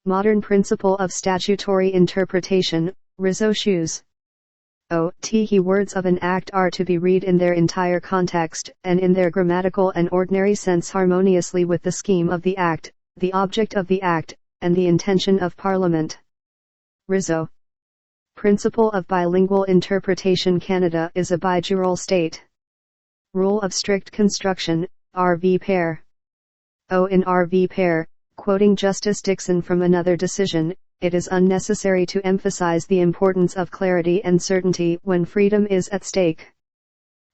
Modern principle of statutory interpretation, reus. The words of an act are to be read in their entire context, and in their grammatical and ordinary sense harmoniously with the scheme of the act, the object of the act, and the intention of Parliament. Reus. Principle of bilingual interpretation. Canada is a bijural state. Rule of strict construction, RV pair. In RV pair, quoting Justice Dixon from another decision, it is unnecessary to emphasize the importance of clarity and certainty when freedom is at stake.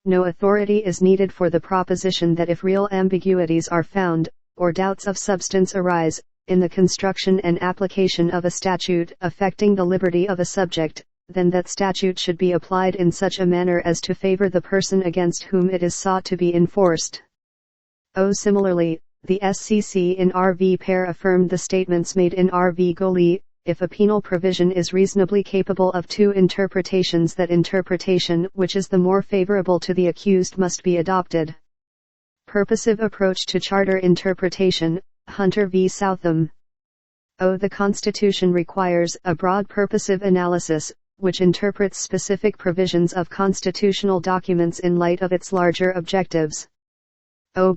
No authority is needed for the proposition that if real ambiguities are found, or doubts of substance arise, in the construction and application of a statute affecting the liberty of a subject, then that statute should be applied in such a manner as to favor the person against whom it is sought to be enforced. Similarly, the SCC in RV pair affirmed the statements made in RV Goli, if a penal provision is reasonably capable of two interpretations, that interpretation which is the more favorable to the accused must be adopted. Purposive approach to charter interpretation, Hunter v. Southam. The Constitution requires a broad purposive analysis, which interprets specific provisions of constitutional documents in light of its larger objectives.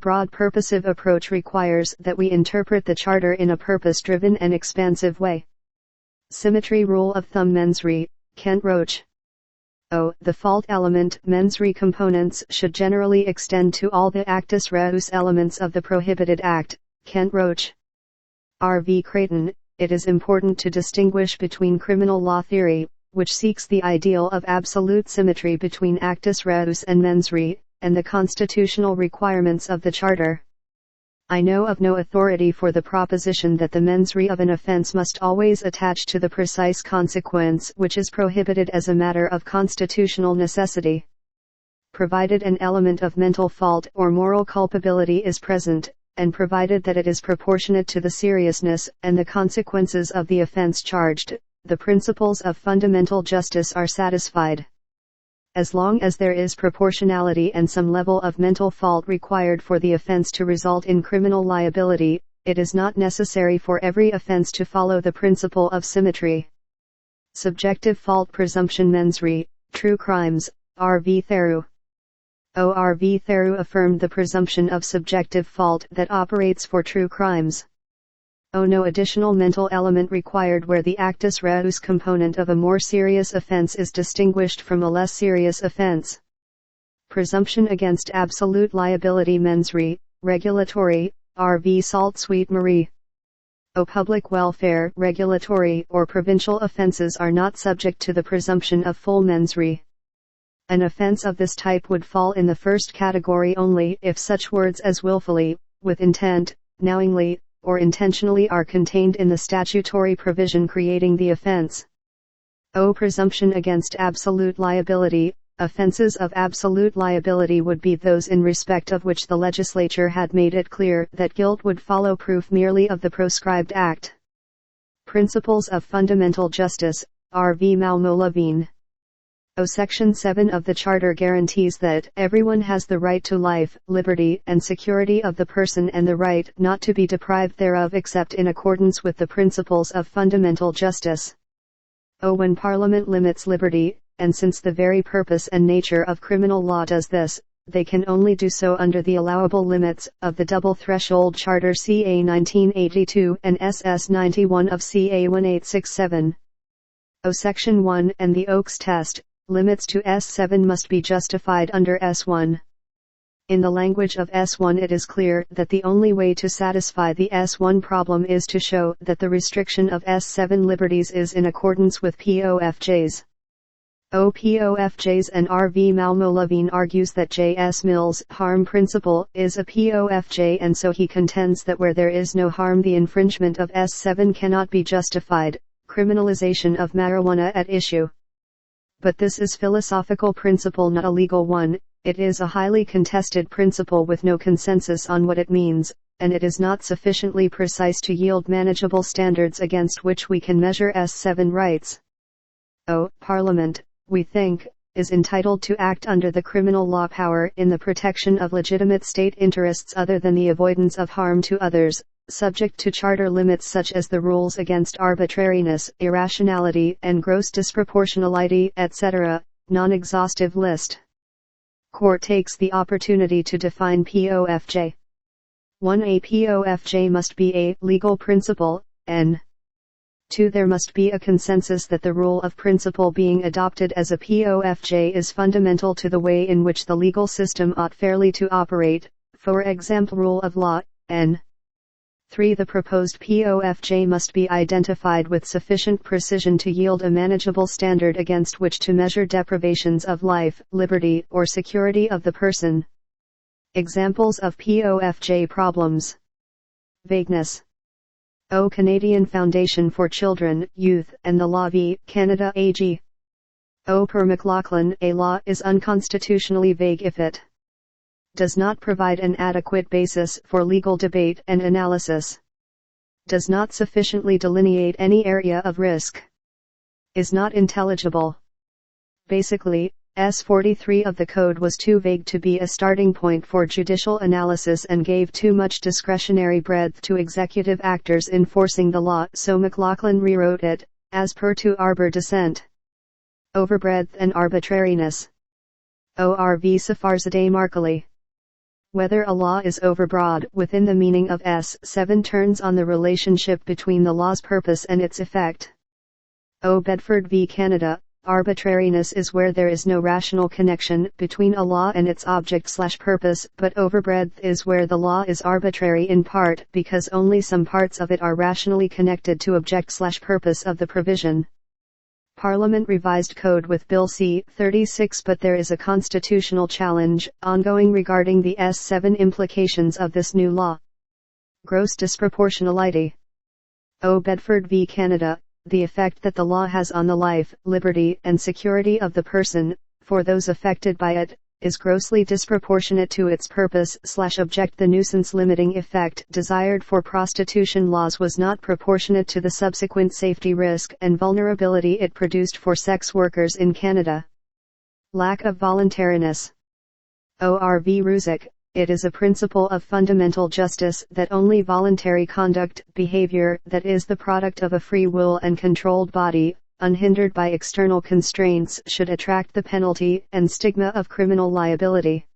Broad purposive approach requires that we interpret the Charter in a purpose-driven and expansive way. Symmetry rule of thumb mens rea, Kent Roach. The fault element mens rea components should generally extend to all the actus reus elements of the prohibited act, Kent Roach. R.V. Creighton. It is important to distinguish between criminal law theory, which seeks the ideal of absolute symmetry between actus reus and mens rea, and the constitutional requirements of the Charter. I know of no authority for the proposition that the mens rea of an offense must always attach to the precise consequence which is prohibited as a matter of constitutional necessity. Provided an element of mental fault or moral culpability is present, and provided that it is proportionate to the seriousness and the consequences of the offense charged, the principles of fundamental justice are satisfied. As long as there is proportionality and some level of mental fault required for the offense to result in criminal liability, it is not necessary for every offense to follow the principle of symmetry. Subjective fault presumption mens rea, true crimes, R.V. Theroux. R.V. Theroux affirmed the presumption of subjective fault that operates for true crimes. No additional mental element required where the actus reus component of a more serious offense is distinguished from a less serious offense. Presumption against absolute liability mens rea, regulatory, R.V. Sault Ste. Marie. Public welfare, regulatory, or provincial offenses are not subject to the presumption of full mens rea. An offense of this type would fall in the first category only if such words as willfully, with intent, knowingly, or intentionally are contained in the statutory provision creating the offense. Presumption against absolute liability. Offenses of absolute liability would be those in respect of which the legislature had made it clear that guilt would follow proof merely of the proscribed act. Principles of fundamental justice, R.V. Malmo-Levine. Section 7 of the Charter guarantees that everyone has the right to life, liberty, and security of the person and the right not to be deprived thereof except in accordance with the principles of fundamental justice. When Parliament limits liberty, and since the very purpose and nature of criminal law does this, they can only do so under the allowable limits of the double threshold Charter CA 1982 and SS 91 of CA 1867. Section 1 and the Oakes test. Limits to S7 must be justified under S1. In the language of S1 it is clear that the only way to satisfy the S1 problem is to show that the restriction of S7 liberties is in accordance with POFJs. POFJs and R.V. Malmo-Levine argues that J.S. Mill's harm principle is a POFJ, and so he contends that where there is no harm the infringement of S7 cannot be justified, criminalization of marijuana at issue. But this is philosophical principle, not a legal one. It is a highly contested principle with no consensus on what it means, and it is not sufficiently precise to yield manageable standards against which we can measure S7 rights. Parliament, we think, is entitled to act under the criminal law power in the protection of legitimate state interests other than the avoidance of harm to others, subject to charter limits such as the rules against arbitrariness, irrationality, and gross disproportionality, etc., non-exhaustive list. Court takes the opportunity to define POFJ. 1. A POFJ must be a legal principle, n. 2. There must be a consensus that the rule of principle being adopted as a POFJ is fundamental to the way in which the legal system ought fairly to operate, for example rule of law, n. 3. The proposed POFJ must be identified with sufficient precision to yield a manageable standard against which to measure deprivations of life, liberty, or security of the person. Examples of POFJ problems. Vagueness. O. Canadian Foundation for Children, Youth, and the Law v. Canada AG. O. Per McLaughlin, a law is unconstitutionally vague if it does not provide an adequate basis for legal debate and analysis, does not sufficiently delineate any area of risk, is not intelligible. Basically, S43 of the Code was too vague to be a starting point for judicial analysis and gave too much discretionary breadth to executive actors enforcing the law, so McLaughlin rewrote it, as per to Arbor dissent. Overbreadth and arbitrariness. ORV Safarzadeh Markali. Whether a law is overbroad within the meaning of S7 turns on the relationship between the law's purpose and its effect. O. Bedford v. Canada. Arbitrariness is where there is no rational connection between a law and its object/purpose, but overbreadth is where the law is arbitrary in part because only some parts of it are rationally connected to object/purpose of the provision. Parliament revised Code with Bill C-36, but there is a constitutional challenge ongoing regarding the S7 implications of this new law. Gross disproportionality. O. Bedford v. Canada. The effect that the law has on the life, liberty, and security of the person, for those affected by it, is grossly disproportionate to its purpose/object. The nuisance limiting effect desired for prostitution laws was not proportionate to the subsequent safety risk and vulnerability it produced for sex workers in Canada. Lack of voluntariness. ORV Ruzic. It is a principle of fundamental justice that only voluntary conduct, behavior that is the product of a free will and controlled body, unhindered by external constraints, should attract the penalty and stigma of criminal liability.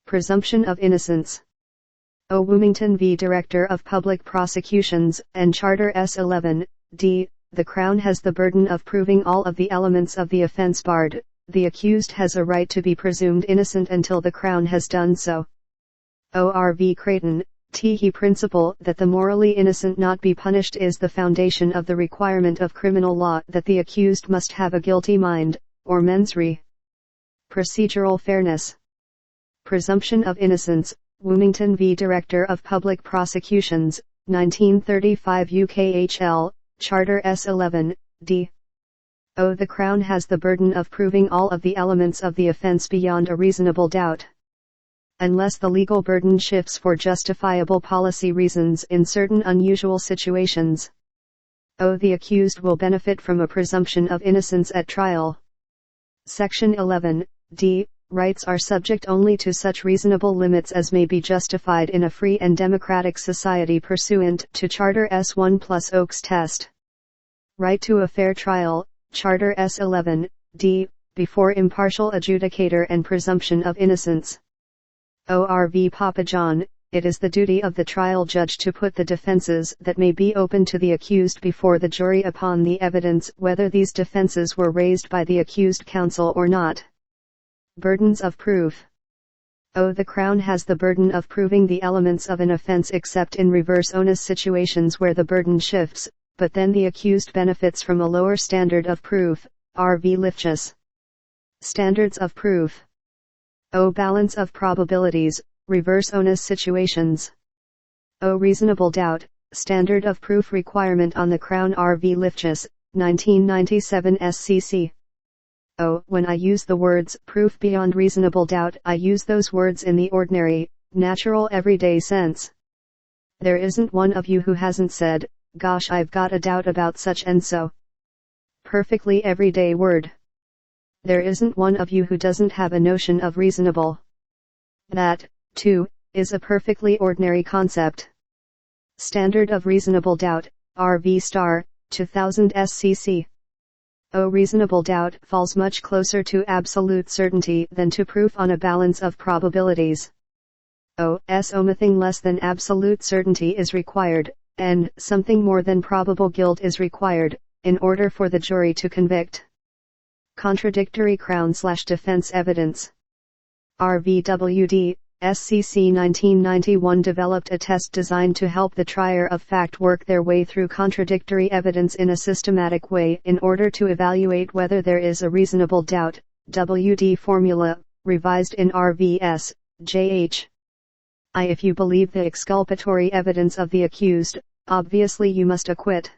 Presumption of innocence. O. Woomington v. Director of Public Prosecutions, and Charter S11, d. The Crown has the burden of proving all of the elements of the offence barred. The accused has a right to be presumed innocent until the Crown has done so. ORV Creighton, He principle that the morally innocent not be punished is the foundation of the requirement of criminal law that the accused must have a guilty mind, or mens rea. Procedural fairness. Presumption of innocence. Woomington v. Director of Public Prosecutions, 1935 UKHL, Charter S11, d. O. The Crown has the burden of proving all of the elements of the offence beyond a reasonable doubt. Unless the legal burden shifts for justifiable policy reasons in certain unusual situations. O. The accused will benefit from a presumption of innocence at trial. Section 11, d. Rights are subject only to such reasonable limits as may be justified in a free and democratic society pursuant to Charter S1 plus Oakes test. Right to a fair trial, Charter S11, d. Before impartial adjudicator and presumption of innocence. ORV Papa John, it is the duty of the trial judge to put the defenses that may be open to the accused before the jury upon the evidence whether these defenses were raised by the accused counsel or not. Burdens of proof. O. The Crown has the burden of proving the elements of an offence except in reverse onus situations where the burden shifts, but then the accused benefits from a lower standard of proof. R.V. Lifchus. Standards of proof. O. Balance of probabilities, reverse onus situations. O. Reasonable doubt, standard of proof requirement on the Crown. R.V. Lifchus, 1997 SCC. O. When I use the words proof beyond reasonable doubt, I use those words in the ordinary, natural everyday sense. There isn't one of you who hasn't said, gosh, I've got a doubt about such and so. Perfectly everyday word. There isn't one of you who doesn't have a notion of reasonable. That, too, is a perfectly ordinary concept. Standard of reasonable doubt, RV star, 2000 SCC. Reasonable doubt falls much closer to absolute certainty than to proof on a balance of probabilities. Something less than absolute certainty is required, and something more than probable guilt is required, in order for the jury to convict. Contradictory Crown/defense evidence. RVWD, SCC 1991 developed a test designed to help the trier of fact work their way through contradictory evidence in a systematic way in order to evaluate whether there is a reasonable doubt. WD formula, revised in RVS, JH. If you believe the exculpatory evidence of the accused, obviously you must acquit.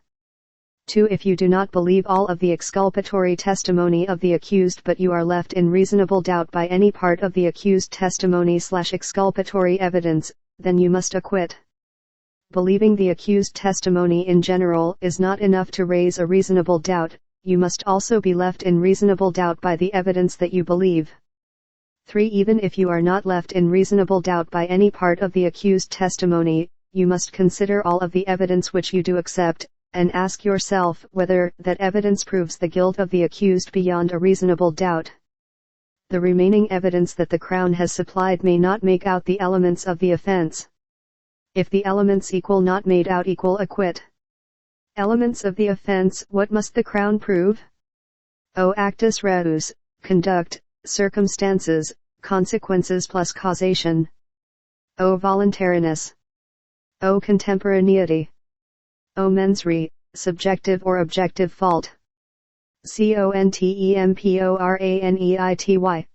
2. If you do not believe all of the exculpatory testimony of the accused but you are left in reasonable doubt by any part of the accused testimony/exculpatory evidence, then you must acquit. Believing the accused testimony in general is not enough to raise a reasonable doubt, you must also be left in reasonable doubt by the evidence that you believe. 3. Even if you are not left in reasonable doubt by any part of the accused testimony, you must consider all of the evidence which you do accept, and ask yourself whether that evidence proves the guilt of the accused beyond a reasonable doubt. The remaining evidence that the Crown has supplied may not make out the elements of the offense. If the elements equal not made out equal acquit. Elements of the offense. What must the Crown prove? Actus reus, conduct, circumstances, consequences plus causation. Voluntariness. Contemporaneity. Mens rea, subjective or objective fault. Contemporaneity.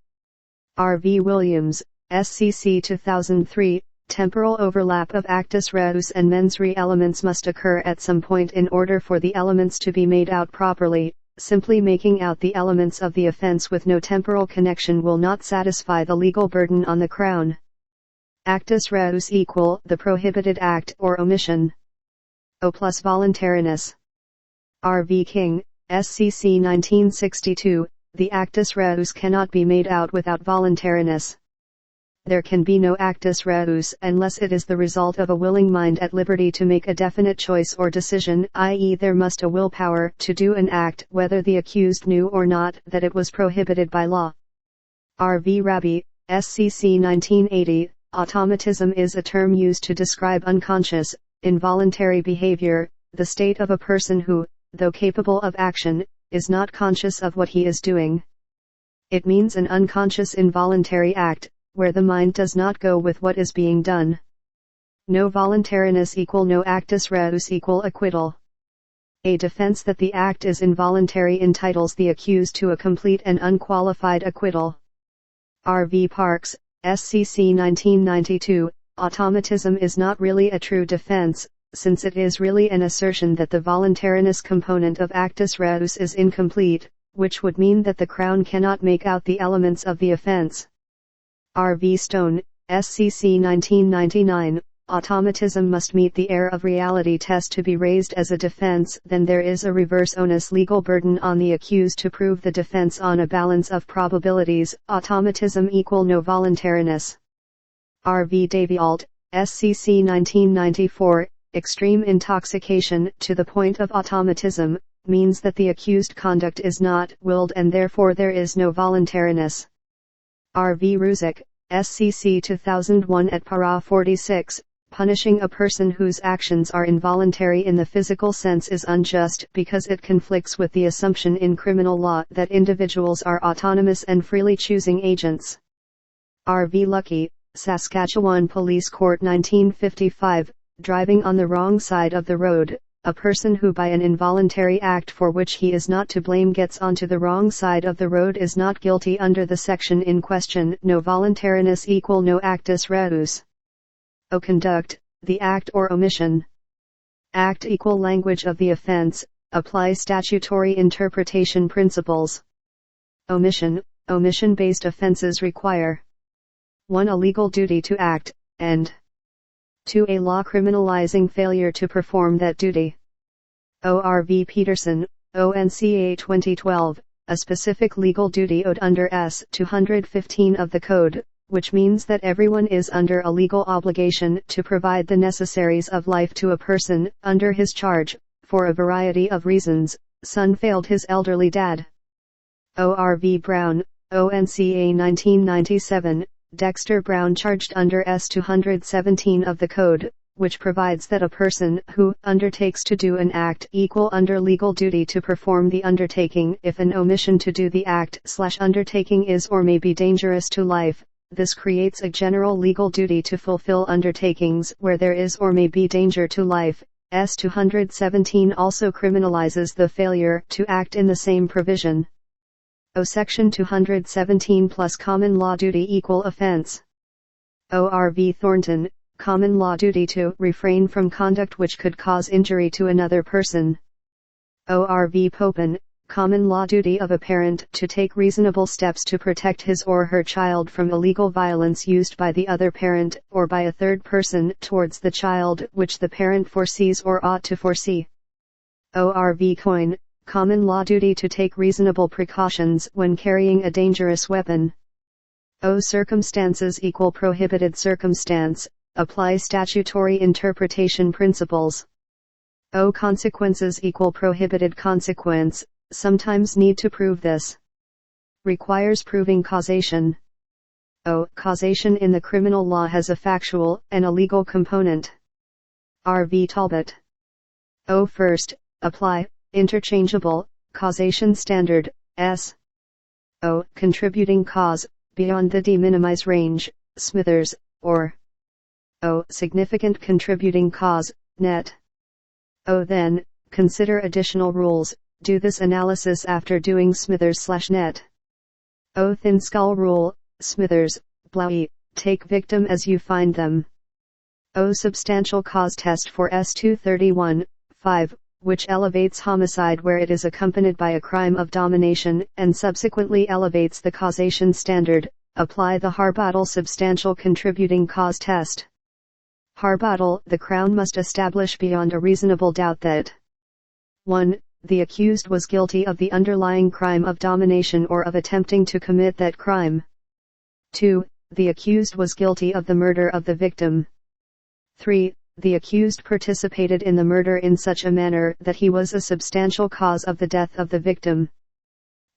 R.V. Williams, SCC 2003, temporal overlap of actus reus and mens rea elements must occur at some point in order for the elements to be made out properly. Simply making out the elements of the offense with no temporal connection will not satisfy the legal burden on the Crown. Actus reus equal the prohibited act or omission. Plus voluntariness. R.V. King, SCC 1962, the actus reus cannot be made out without voluntariness. There can be no actus reus unless it is the result of a willing mind at liberty to make a definite choice or decision, i.e. there must a willpower to do an act whether the accused knew or not that it was prohibited by law. R.V. Rabi, SCC 1980, automatism is a term used to describe unconscious, involuntary behavior, the state of a person who, though capable of action, is not conscious of what he is doing. It means an unconscious involuntary act, where the mind does not go with what is being done. No voluntariness equal no actus reus equal acquittal. A defense that the act is involuntary entitles the accused to a complete and unqualified acquittal. R.V. Parks, SCC 1992, automatism is not really a true defense, since it is really an assertion that the voluntariness component of actus reus is incomplete, which would mean that the Crown cannot make out the elements of the offense. R.V. Stone, SCC 1999, automatism must meet the air of reality test to be raised as a defense, then there is a reverse onus legal burden on the accused to prove the defense on a balance of probabilities, automatism equal no voluntariness. R.V. Daviault, SCC 1994, extreme intoxication to the point of automatism, means that the accused conduct is not willed and therefore there is no voluntariness. R.V. Ruzick, SCC 2001 at para 46, punishing a person whose actions are involuntary in the physical sense is unjust because it conflicts with the assumption in criminal law that individuals are autonomous and freely choosing agents. R.V. Lucky, Saskatchewan Police Court 1955, driving on the wrong side of the road. A person who by an involuntary act for which he is not to blame gets onto the wrong side of the road is not guilty under the section in question. No voluntariness equal no actus reus. Conduct, the act or omission. Act equal language of the offense, apply statutory interpretation principles. Omission, omission-based offenses require 1. A legal duty to act, and 2. A law criminalizing failure to perform that duty. O.R.V. Peterson, ONCA 2012, a specific legal duty owed under S. 215 of the Code, which means that everyone is under a legal obligation to provide the necessaries of life to a person under his charge. For a variety of reasons, son failed his elderly dad. O.R.V. Brown, ONCA 1997, Dexter Brown charged under S-217 of the Code, which provides that a person who undertakes to do an act equal under legal duty to perform the undertaking if an omission to do the act/undertaking is or may be dangerous to life. This creates a general legal duty to fulfill undertakings where there is or may be danger to life. S-217 also criminalizes the failure to act in the same provision. Section 217 plus common law duty equal offense. O.R.V. Thornton, common law duty to refrain from conduct which could cause injury to another person. O.R.V. Popin, common law duty of a parent to take reasonable steps to protect his or her child from illegal violence used by the other parent or by a third person towards the child which the parent foresees or ought to foresee. O.R.V. Coyne, common law duty to take reasonable precautions when carrying a dangerous weapon. O. Circumstances equal prohibited circumstance, apply statutory interpretation principles. O. Consequences equal prohibited consequence, sometimes need to prove this. Requires proving causation. O. Causation in the criminal law has a factual and a legal component. R. V. Talbot. O. First, apply, interchangeable, causation standard, S. O. Contributing cause, beyond the de minimis range, Smithers, or O. Significant contributing cause, net. O. Then, consider additional rules, do this analysis after doing Smithers/net. O. Thin skull rule, Smithers, Blowy, take victim as you find them. O. Substantial cause test for S-231, 5, which elevates homicide where it is accompanied by a crime of domination and subsequently elevates the causation standard, apply the Harbottle substantial contributing cause test. Harbottle, the Crown must establish beyond a reasonable doubt that 1. The accused was guilty of the underlying crime of domination or of attempting to commit that crime. 2. The accused was guilty of the murder of the victim. 3. The accused participated in the murder in such a manner that he was a substantial cause of the death of the victim.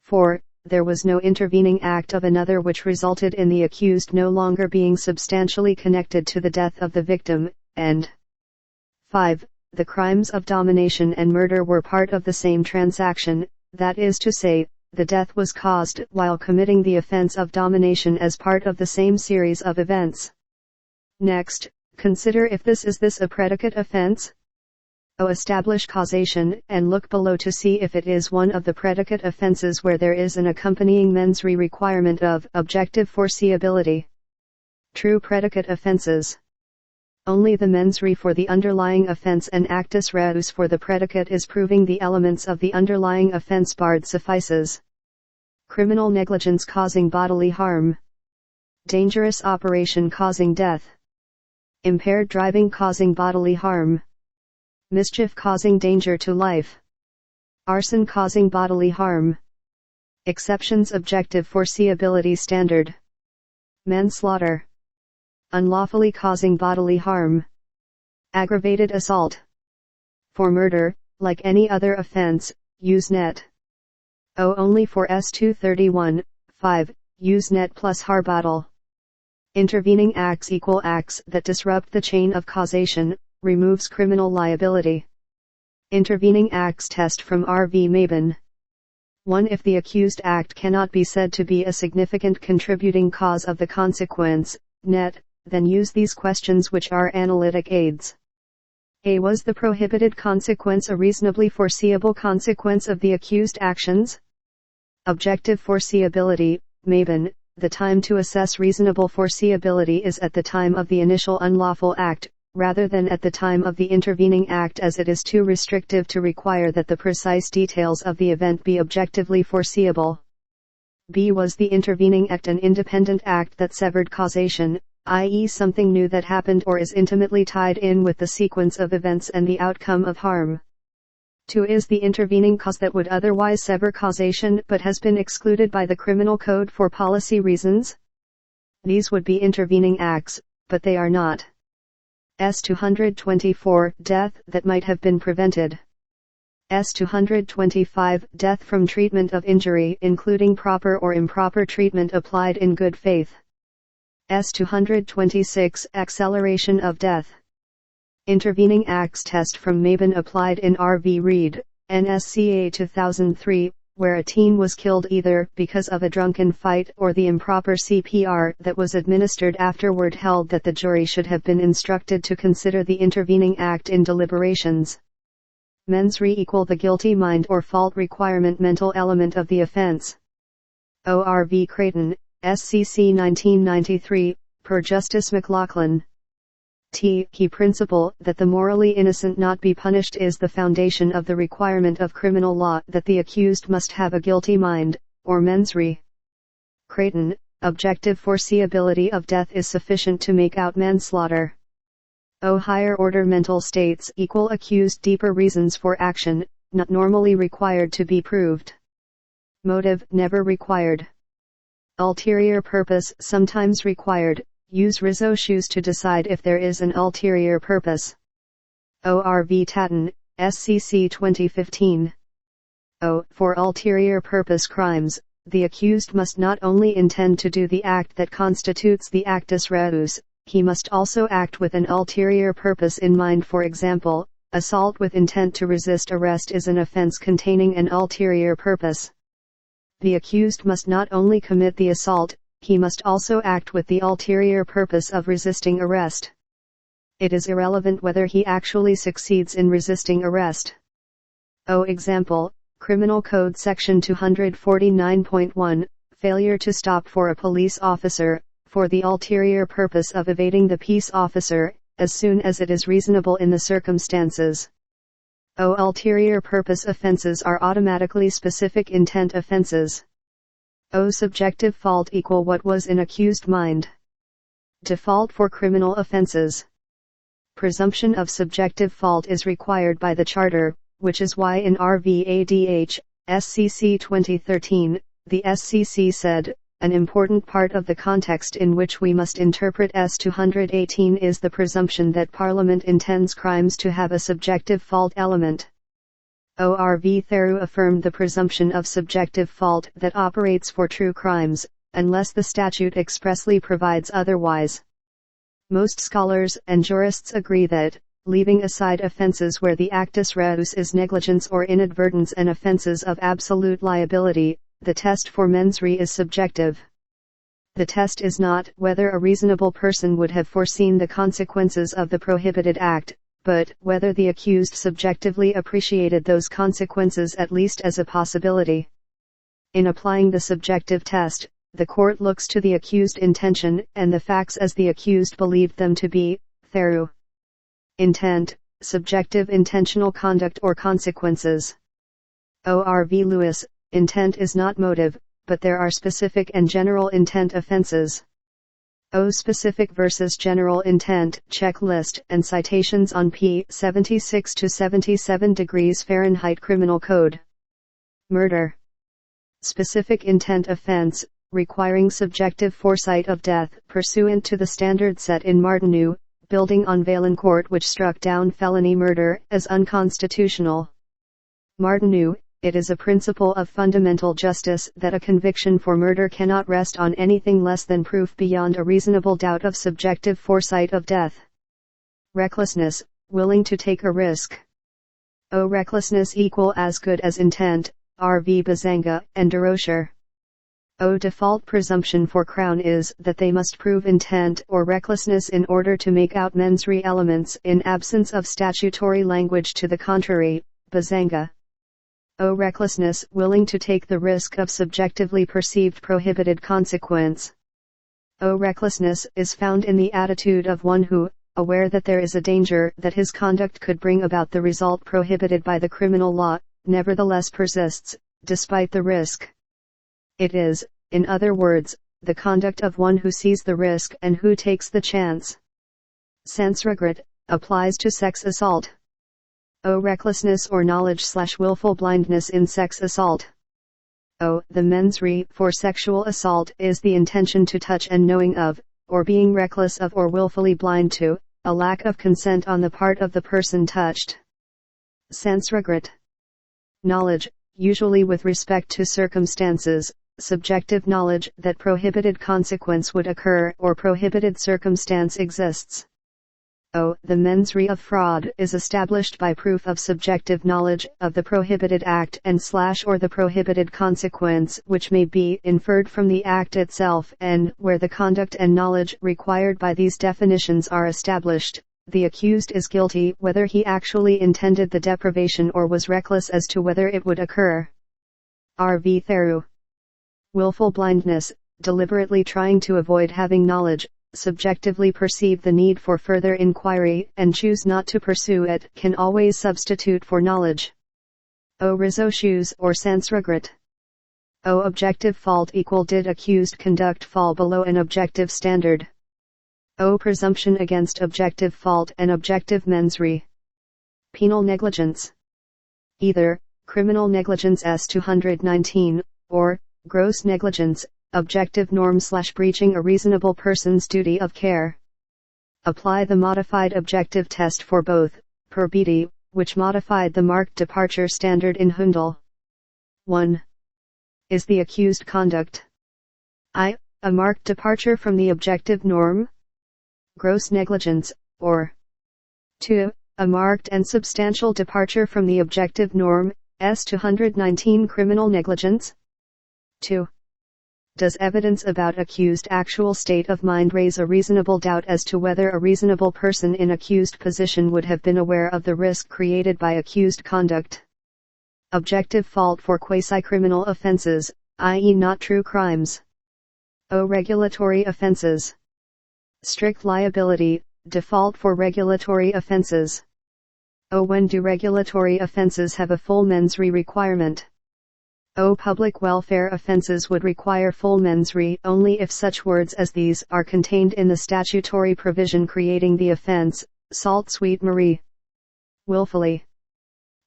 4. There was no intervening act of another which resulted in the accused no longer being substantially connected to the death of the victim, and 5. The crimes of domination and murder were part of the same transaction, that is to say, the death was caused while committing the offense of domination as part of the same series of events. Next, consider if this is a predicate offense. O. Establish causation and look below to see if it is one of the predicate offenses where there is an accompanying mens rea requirement of objective foreseeability. True predicate offenses. Only the mens rea for the underlying offense and actus reus for the predicate is proving the elements of the underlying offense barred suffices. Criminal negligence causing bodily harm. Dangerous operation causing death. Impaired driving causing bodily harm. Mischief causing danger to life. Arson causing bodily harm. Exceptions objective foreseeability standard. Manslaughter. Unlawfully causing bodily harm. Aggravated assault. For murder, like any other offense, use net. O. Only for S-231, 5, use net plus Harbottle. Intervening acts equal acts that disrupt the chain of causation, removes criminal liability. Intervening acts test from R. V. Mabin. 1. If the accused act cannot be said to be a significant contributing cause of the consequence, net, then use these questions which are analytic aids. A. Was the prohibited consequence a reasonably foreseeable consequence of the accused actions? Objective foreseeability, Mabin. The time to assess reasonable foreseeability is at the time of the initial unlawful act, rather than at the time of the intervening act, as it is too restrictive to require that the precise details of the event be objectively foreseeable. B. Was the intervening act an independent act that severed causation, i.e. something new that happened or is intimately tied in with the sequence of events and the outcome of harm? 2. Is the intervening cause that would otherwise sever causation but has been excluded by the criminal code for policy reasons? These would be intervening acts, but they are not. S-224, death that might have been prevented. S-225, death from treatment of injury including proper or improper treatment applied in good faith. S-226, acceleration of death. Intervening acts test from Mabin applied in R.V. Reed, NSCA 2003, where a teen was killed either because of a drunken fight or the improper CPR that was administered afterward held that the jury should have been instructed to consider the intervening act in deliberations. Mens rea equal the guilty mind or fault requirement mental element of the offense. O.R.V. Creighton, SCC 1993, per Justice McLaughlin. Key principle that the morally innocent not be punished is the foundation of the requirement of criminal law that the accused must have a guilty mind, or mens rea. Creighton, objective foreseeability of death is sufficient to make out manslaughter. Higher order mental states equal accused deeper reasons for action, not normally required to be proved. Motive never required. Ulterior purpose sometimes required. Use reus to decide if there is an ulterior purpose. O.R.V. Tatton, SCC 2015. For ulterior purpose crimes, the accused must not only intend to do the act that constitutes the actus reus, he must also act with an ulterior purpose in mind. For example, assault with intent to resist arrest is an offense containing an ulterior purpose. The accused must not only commit the assault, he must also act with the ulterior purpose of resisting arrest. It is irrelevant whether he actually succeeds in resisting arrest. Example, Criminal Code Section 249.1, failure to stop for a police officer, for the ulterior purpose of evading the peace officer, as soon as it is reasonable in the circumstances. Ulterior purpose offenses are automatically specific intent offenses. Subjective fault equal what was in accused mind. Default for criminal offenses. Presumption of subjective fault is required by the Charter, which is why in RVADH, SCC 2013, the SCC said, an important part of the context in which we must interpret S-218 is the presumption that Parliament intends crimes to have a subjective fault element. O.R.V. Theroux affirmed the presumption of subjective fault that operates for true crimes, unless the statute expressly provides otherwise. Most scholars and jurists agree that, leaving aside offenses where the actus reus is negligence or inadvertence and offenses of absolute liability, the test for mens rea is subjective. The test is not whether a reasonable person would have foreseen the consequences of the prohibited act, but whether the accused subjectively appreciated those consequences at least as a possibility. In applying the subjective test, the court looks to the accused intention and the facts as the accused believed them to be. Theroux. Intent, subjective intentional conduct or consequences. O.R.V. Lewis, intent is not motive, but there are specific and general intent offenses. Specific versus general intent checklist and citations on p. 76 to 77 degrees Fahrenheit Criminal Code. Murder. Specific intent offense, requiring subjective foresight of death pursuant to the standard set in Martineau, building on Vaillancourt, which struck down felony murder as unconstitutional. Martineau, it is a principle of fundamental justice that a conviction for murder cannot rest on anything less than proof beyond a reasonable doubt of subjective foresight of death. Recklessness, willing to take a risk. Recklessness equal as good as intent, R.V. Bazanga and Durocher. Default presumption for Crown is that they must prove intent or recklessness in order to make out mens rea elements in absence of statutory language to the contrary. Bazanga. Recklessness, willing to take the risk of subjectively perceived prohibited consequence. Recklessness is found in the attitude of one who, aware that there is a danger that his conduct could bring about the result prohibited by the criminal law, nevertheless persists, despite the risk. It is, in other words, the conduct of one who sees the risk and who takes the chance. Sans regret, applies to sex assault. Recklessness or knowledge/willful blindness in sex assault. O. The mens rea for sexual assault is the intention to touch and knowing of, or being reckless of or willfully blind to, a lack of consent on the part of the person touched. Sens regret. Knowledge, usually with respect to circumstances, subjective knowledge that prohibited consequence would occur or prohibited circumstance exists. O. The mens rea of fraud is established by proof of subjective knowledge of the prohibited act and / or the prohibited consequence which may be inferred from the act itself, and where the conduct and knowledge required by these definitions are established, the accused is guilty whether he actually intended the deprivation or was reckless as to whether it would occur. R.V. Theroux. Willful blindness, deliberately trying to avoid having knowledge, subjectively perceive the need for further inquiry and choose not to pursue it, can always substitute for knowledge. O. Reus or sens regret. O. Objective fault equal did accused conduct fall below an objective standard. O. Presumption against objective fault and objective mens rea. Penal negligence. Either, criminal negligence S. 219, or, gross negligence, objective norm / breaching a reasonable person's duty of care. Apply the modified objective test for both, per Beattie, which modified the marked departure standard in Hundel. 1. Is the accused conduct I. a marked departure from the objective norm? Gross negligence, or 2. a marked and substantial departure from the objective norm, S. 219 criminal negligence? 2. Does evidence about accused actual state of mind raise a reasonable doubt as to whether a reasonable person in accused position would have been aware of the risk created by accused conduct? Objective fault for quasi-criminal offenses, i.e. not true crimes. O. Regulatory offenses. Strict liability, default for regulatory offenses. O. When do regulatory offenses have a full mens rea requirement? O. Public welfare offenses would require full mens rea only if such words as these are contained in the statutory provision creating the offense: sault suite Marie. Willfully.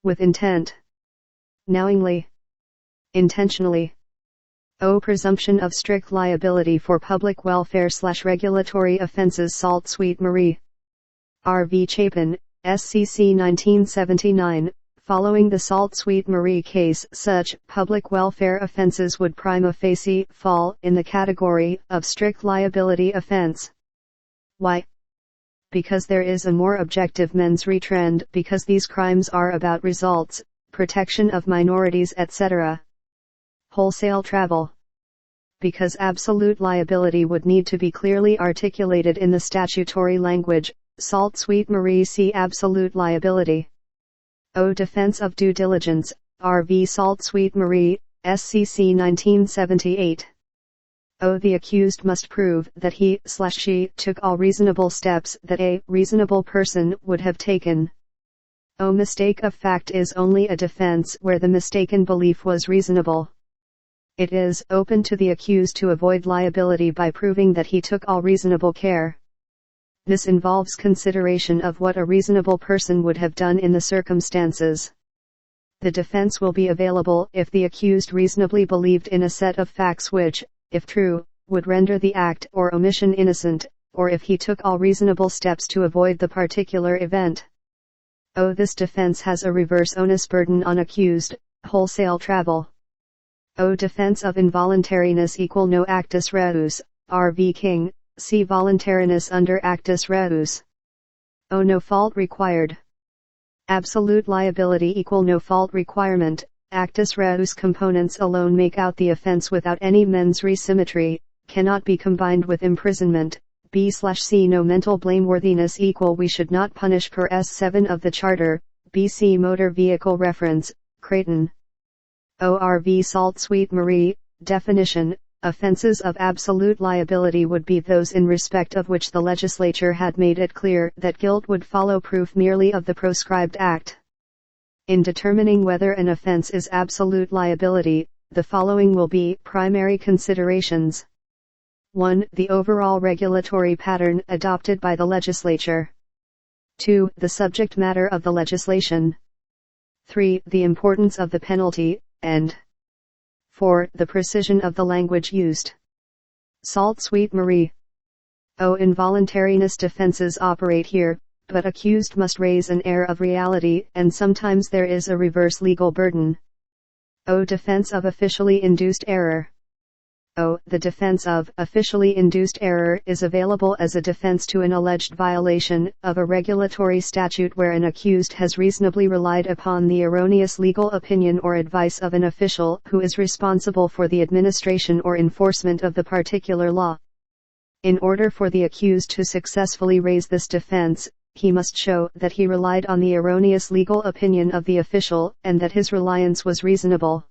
With intent. Knowingly. Intentionally. O. Presumption of strict liability for public welfare / regulatory offenses: sault suite Marie. R.V. Chapin, SCC 1979. Following the sault suite Marie case, such public welfare offenses would prima facie fall in the category of strict liability offense. Why? Because there is a more objective mens rea trend, because these crimes are about results, protection of minorities, etc. Wholesale travel. Because absolute liability would need to be clearly articulated in the statutory language, sault suite Marie see absolute liability. O. Defense of due diligence, R.V. sault suite Marie, SCC 1978. O. The accused must prove that he / she took all reasonable steps that a reasonable person would have taken. O. Mistake of fact is only a defense where the mistaken belief was reasonable. It is open to the accused to avoid liability by proving that he took all reasonable care. This involves consideration of what a reasonable person would have done in the circumstances. The defense will be available if the accused reasonably believed in a set of facts which, if true, would render the act or omission innocent, or if he took all reasonable steps to avoid the particular event. O. This defense has a reverse onus burden on accused: wholesale travel. O. Defense of involuntariness equal no actus reus, R.V. King. See voluntariness under Actus reus. O. No fault required. Absolute liability equal no fault requirement. Actus reus components alone make out the offense without any mens rea symmetry, cannot be combined with imprisonment. B/C No mental blameworthiness equal we should not punish per S7 of the Charter, BC Motor Vehicle Reference, Creighton. ORV sault suite Marie, definition. Offenses of absolute liability would be those in respect of which the legislature had made it clear that guilt would follow proof merely of the proscribed act. In determining whether an offense is absolute liability, the following will be primary considerations. 1. The overall regulatory pattern adopted by the legislature. 2. The subject matter of the legislation. 3. The importance of the penalty, and 4. The precision of the language used. Salt Sweet Marie. Involuntariness defenses operate here, but accused must raise an air of reality, and sometimes there is a reverse legal burden. Defense of officially induced error. The defense of officially induced error is available as a defense to an alleged violation of a regulatory statute where an accused has reasonably relied upon the erroneous legal opinion or advice of an official who is responsible for the administration or enforcement of the particular law. In order for the accused to successfully raise this defense, he must show that he relied on the erroneous legal opinion of the official, and that his reliance was reasonable.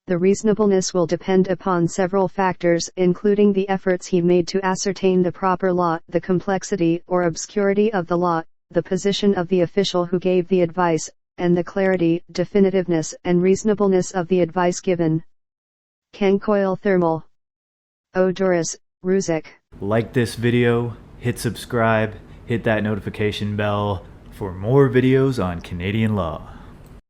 The reasonableness will depend upon several factors, including the efforts he made to ascertain the proper law, the complexity or obscurity of the law, the position of the official who gave the advice, and the clarity, definitiveness, and reasonableness of the advice given. Kencoil Thermal. Duras, Ruzic. Like this video, hit subscribe, hit that notification bell for more videos on Canadian law.